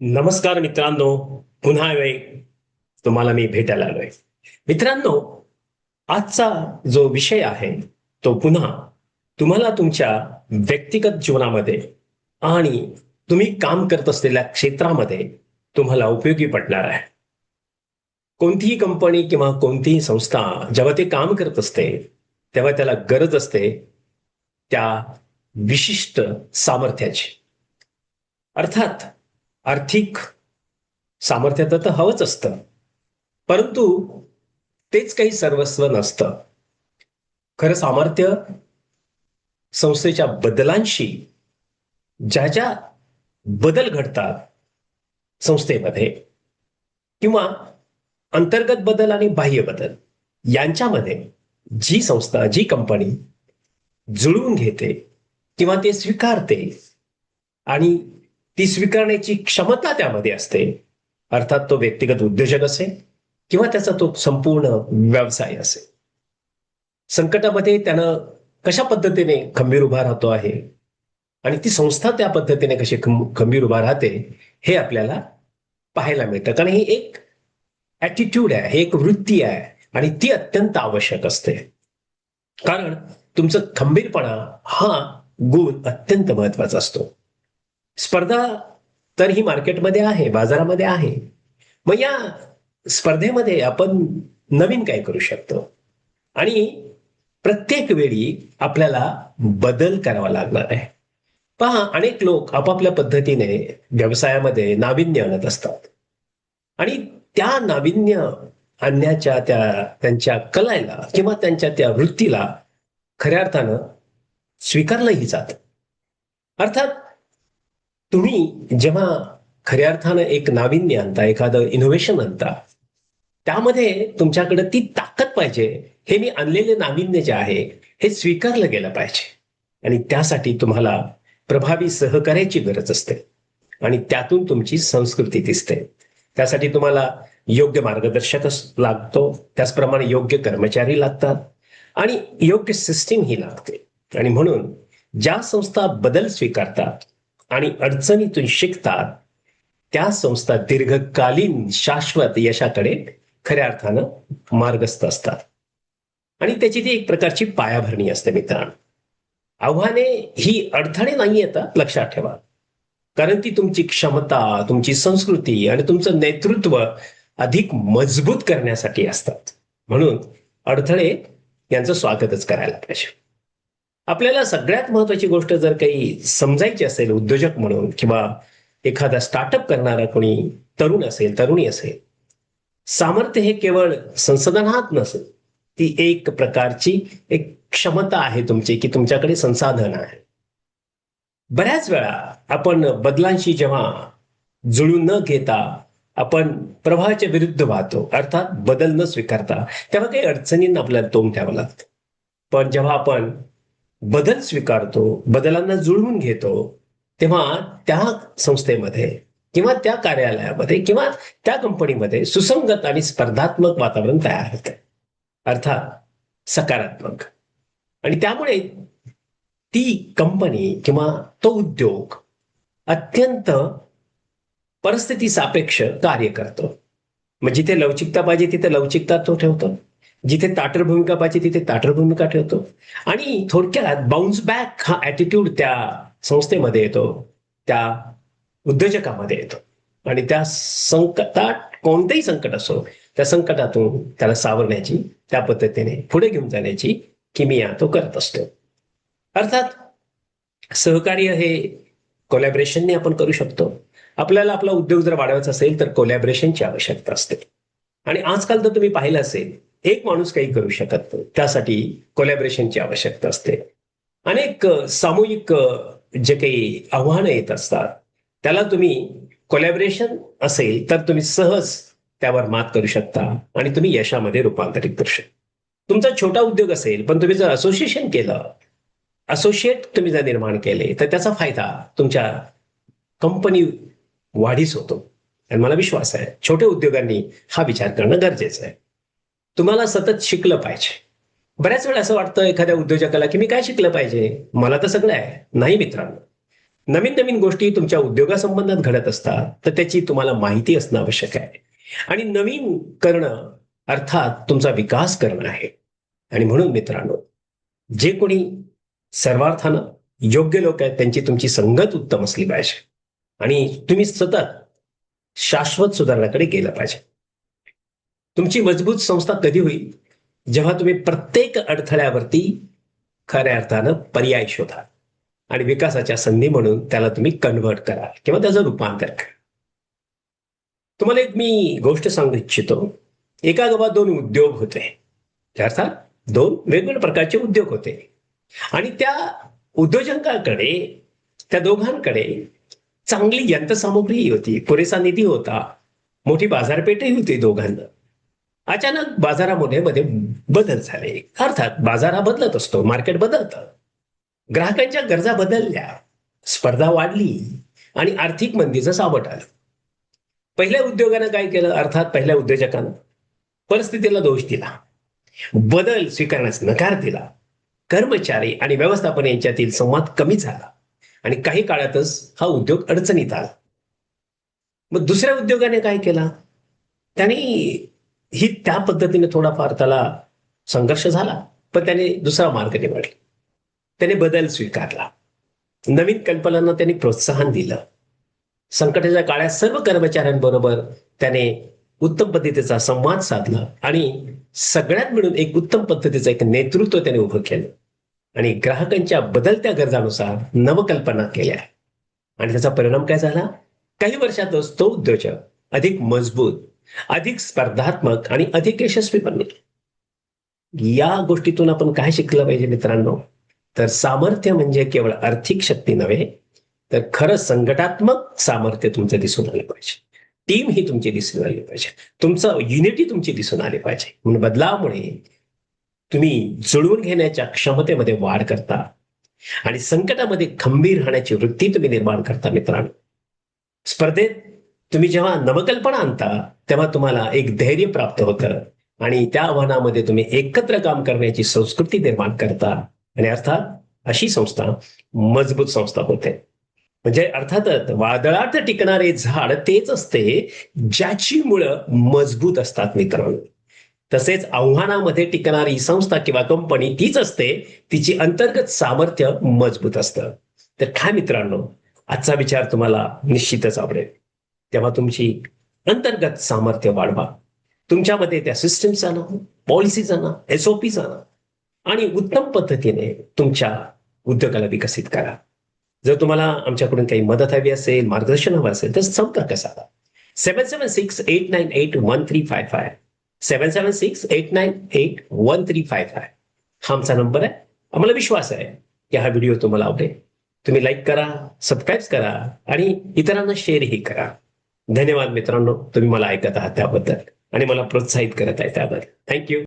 नमस्कार मित्रांनो. पुन्हा वेळ तुम्हाला मी भेटायला आलोय. मित्रांनो, आजचा जो विषय आहे तो पुन्हा तुम्हाला तुमच्या व्यक्तिगत जीवनामध्ये आणि तुम्ही काम करत असलेल्या क्षेत्रामध्ये तुम्हाला उपयोगी पडणार आहे. कोणतीही कंपनी किंवा कोणतीही संस्था जेव्हा ते काम करत असते तेव्हा त्याला गरज असते त्या विशिष्ट सामर्थ्याची. अर्थात आर्थिक सामर्थ्य तर हवंच असतं, परंतु तेच काही सर्वस्व नसतं. खरं सामर्थ्य संस्थेच्या बदलांशी ज्या ज्या बदल घडतात संस्थेमध्ये किंवा अंतर्गत बदल आणि बाह्य बदल यांच्यामध्ये जी संस्था, जी कंपनी जुळवून घेते किंवा ते स्वीकारते आणि ती स्वीकारण्याची क्षमता त्यामध्ये असते, अर्थात तो व्यक्तिगत उद्योजक असेल किंवा त्याचा तो संपूर्ण व्यवसाय असेल. संकटामध्ये त्यानं कशा पद्धतीने खंबीर उभा राहतो आहे आणि ती संस्था त्या पद्धतीने कशी खंबीर उभा राहते हे आपल्याला पाहायला मिळतं. कारण ही एक ऍटिट्यूड आहे, ही एक वृत्ती आहे आणि ती अत्यंत आवश्यक असते. कारण तुमचं खंबीरपणा हा गुण अत्यंत महत्वाचा असतो. स्पर्धा तर ही मार्केटमध्ये आहे, बाजारामध्ये आहे. मग या स्पर्धेमध्ये आपण नवीन काय करू शकतो आणि प्रत्येक वेळी आपल्याला बदल करावा लागणार आहे. पहा, अनेक लोक आपापल्या पद्धतीने व्यवसायामध्ये नाविन्य आणत असतात आणि त्या नाविन्य आणण्याच्या त्यांच्या कलेला किंवा त्यांच्या त्या वृत्तीला खऱ्या अर्थानं स्वीकारलंही जात. अर्थात तुम्ही जेव्हा खऱ्या अर्थानं एक नाविन्य आणता, एखादं इनोव्हेशन आणता, त्यामध्ये तुमच्याकडे ती ताकद पाहिजे. हे मी आणलेले नाविन्य जे आहे हे स्वीकारलं गेलं पाहिजे आणि त्यासाठी तुम्हाला प्रभावी सहकार्याची गरज असते आणि त्यातून तुमची संस्कृती दिसते. त्यासाठी तुम्हाला योग्य मार्गदर्शक लागतो, त्याचप्रमाणे योग्य कर्मचारी लागतात आणि योग्य सिस्टीम ही लागते. आणि म्हणून ज्या संस्था बदल स्वीकारतात आणि अडचणीतून शिकतात त्या संस्था दीर्घकालीन शाश्वत यशाकडे खऱ्या अर्थानं मार्गस्थ असतात आणि त्याची ती एक प्रकारची पायाभरणी असते. मित्रांनो, आव्हाने ही अडथळे नाही येतात, लक्षात ठेवा. कारण ती तुमची क्षमता, तुमची संस्कृती आणि तुमचं नेतृत्व अधिक मजबूत करण्यासाठी असतात. म्हणून अडथळे यांचं स्वागतच करायला पाहिजे. आपल्याला सगळ्यात महत्वाची गोष्ट जर काही समजायची असेल उद्योजक म्हणून किंवा एखादा स्टार्टअप करणारा कोणी तरुण असेल, तरुणी असेल, सामर्थ्य हे केवळ संसाधनात नसेल, ती एक प्रकारची एक क्षमता आहे तुमची, की तुमच्याकडे संसाधन आहे. बऱ्याच वेळा आपण बदलांशी जेव्हा जुळून न घेता आपण प्रवाहाच्या विरुद्ध वाहतो, अर्थात बदल न स्वीकारता, तेव्हा काही अडचणींना आपल्याला तोंड द्यावं लागतं. पण जेव्हा आपण बदल स्वीकारतो, बदलांना जुळवून घेतो, तेव्हा त्या संस्थेमध्ये किंवा त्या कार्यालयामध्ये किंवा त्या कंपनीमध्ये सुसंगत आणि स्पर्धात्मक वातावरण तयार होते, अर्थात सकारात्मक. आणि त्यामुळे ती कंपनी किंवा तो उद्योग अत्यंत परिस्थिती सापेक्ष कार्य करतो. मग जिथे लवचिकता पाहिजे तिथे लवचिकता तो ठेवतो, जिथे ताटर भूमिका पाहिजे तिथे ताटर भूमिका ठेवतो आणि थोडक्यात बाउन्स बॅक हा ऍटिट्यूड त्या संस्थेमध्ये येतो, त्या उद्योजकामध्ये येतो आणि त्या संकटात, कोणतेही संकट असो, त्या संकटातून त्याला सावरण्याची, त्या पद्धतीने पुढे घेऊन जाण्याची किमिया तो करत असतो. अर्थात सहकार्य हे कोलॅबरेशनने आपण करू शकतो. आपल्याला आपला उद्योग जर वाढवायचा असेल तर कोलॅबरेशनची आवश्यकता असते आणि आजकाल तर तुम्ही पाहिलं असेल, एक माणूस काही करू शकत नाही, त्यासाठी कोलॅबरेशनची आवश्यकता असते. अनेक सामूहिक जे काही आव्हानं येत असतात त्याला तुम्ही कोलॅबरेशन असेल तर तुम्ही सहज त्यावर मात करू शकता आणि तुम्ही यशामध्ये रूपांतरित करू शकता. तुमचा छोटा उद्योग असेल पण तुम्ही जर असोसिएशन केलं, असोसिएट तुम्ही जर निर्माण केले, तर त्याचा फायदा तुमच्या कंपनी वाढीस होतो. आणि मला विश्वास आहे छोट्या उद्योगांनी हा विचार करणं गरजेचं आहे. तुम्हाला सतत शिकलं पाहिजे. बऱ्याच वेळा असं वाटतं एखाद्या उद्योजकाला की मी काय शिकलं पाहिजे, मला तर सगळं आहे. नाही मित्रांनो, नवीन नवीन गोष्टी तुमच्या उद्योगासंबंधात घडत असतात, तर त्याची तुम्हाला माहिती असणं आवश्यक आहे. आणि नवीन करणं अर्थात तुमचा विकास करणं आहे. आणि म्हणून मित्रांनो, जे कोणी सर्वार्थानं योग्य लोक आहेत, त्यांची तुमची संगत उत्तम असली पाहिजे. आणि तुम्ही सतत शाश्वत सुधारणाकडे गेलं पाहिजे. तुमची मजबूत संस्था कधी होईल? जेव्हा तुम्ही प्रत्येक अडथळ्यावरती खऱ्या अर्थानं पर्याय शोधा आणि विकासाच्या संधी म्हणून त्याला तुम्ही कन्व्हर्ट करा किंवा त्याचं रूपांतर करा. तुम्हाला एक मी गोष्ट सांगू इच्छितो. एका गावात दोन उद्योग होते, अर्थात दोन वेगवेगळ्या प्रकारचे उद्योग होते. आणि त्या उद्योजकांकडे, त्या दोघांकडे चांगली यंत्रसामुग्री होती, पुरेसा निधी होता, मोठी बाजारपेठही होती दोघांना. अचानक बाजारामध्ये मध्ये बदल झाले. अर्थात बाजार हा बदलत असतो, मार्केट बदलतं. ग्राहकांच्या गरजा बदलल्या, स्पर्धा वाढली आणि आर्थिक मंदीचं सावट आलं. पहिल्या उद्योगानं काय केलं? अर्थात पहिल्या उद्योजकानं परिस्थितीला दोष दिला, बदल स्वीकारण्यास नकार दिला. कर्मचारी आणि व्यवस्थापन यांच्यातील संवाद कमी झाला आणि काही काळातच हा उद्योग अडचणीत आला. मग दुसऱ्या उद्योगाने काय केला? त्यांनी ही त्या पद्धतीने थोडाफार त्याला संघर्ष झाला, पण त्याने दुसरा मार्ग निवडला. त्याने बदल स्वीकारला, नवीन कल्पनांना त्यांनी प्रोत्साहन दिलं. संकटाच्या काळात सर्व कर्मचाऱ्यांबरोबर त्याने उत्तम पद्धतीचा संवाद साधला आणि सगळ्यात मिळून एक उत्तम पद्धतीचं एक नेतृत्व त्याने उभं केलं आणि ग्राहकांच्या बदलत्या गरजानुसार नवकल्पना केल्या. आणि त्याचा परिणाम काय झाला? काही वर्षातच तो उद्योजक अधिक मजबूत, अधिक स्पर्धात्मक आणि अधिक यशस्वी बनले. या गोष्टीतून आपण काय शिकलं पाहिजे मित्रांनो? तर सामर्थ्य म्हणजे केवळ आर्थिक शक्ती नव्हे, तर खरं संघटात्मक सामर्थ्य तुमचं दिसून आलं पाहिजे. टीम ही तुमची दिसून आली पाहिजे, तुमचं युनिटी तुमची दिसून आली पाहिजे. म्हणून बदलामुळे तुम्ही जुळवून घेण्याच्या क्षमतेमध्ये वाढ करता आणि संकटामध्ये खंबीर राहण्याची वृत्ती तुम्ही निर्माण करता. मित्रांनो, स्पर्धेत तुम्ही जेव्हा नवकल्पना आणता, तेव्हा तुम्हाला एक धैर्य प्राप्त होतं आणि त्या आव्हानामध्ये तुम्ही एकत्र काम करण्याची संस्कृती निर्माण करता. आणि अर्थात अशी संस्था मजबूत संस्था होते. म्हणजे अर्थातच वादळात टिकणारे झाड तेच असते ज्याची मुळं मजबूत असतात मित्रांनो. तसेच आव्हानामध्ये टिकणारी संस्था किंवा कंपनी तीच असते तिची अंतर्गत सामर्थ्य मजबूत असतं. तर काय मित्रांनो, आजचा विचार तुम्हाला निश्चितच आवडेल. तेव्हा तुमची अंतर्गत सामर्थ्य वाढवा. तुमच्यामध्ये त्या सिस्टम्स आणा, पॉलिसीज आणा, SOPs आणा आणि उत्तम पद्धतीने तुमच्या उद्योगाला विकसित करा. जर तुम्हाला आमच्याकडून काही मदत हवी असेल, मार्गदर्शन हवं असेल, तर संपर्क साधा. 7768981355 7768981355 हा आमचा नंबर आहे. आम्हाला विश्वास आहे की हा व्हिडिओ तुम्हाला आवडेल. तुम्ही लाईक करा, सबस्क्राईब करा आणि इतरांना शेअरही करा. धन्यवाद मित्रांनो, तुम्ही मला ऐकत आहात त्याबद्दल आणि मला प्रोत्साहित करत आहे त्याबद्दल. थँक्यू.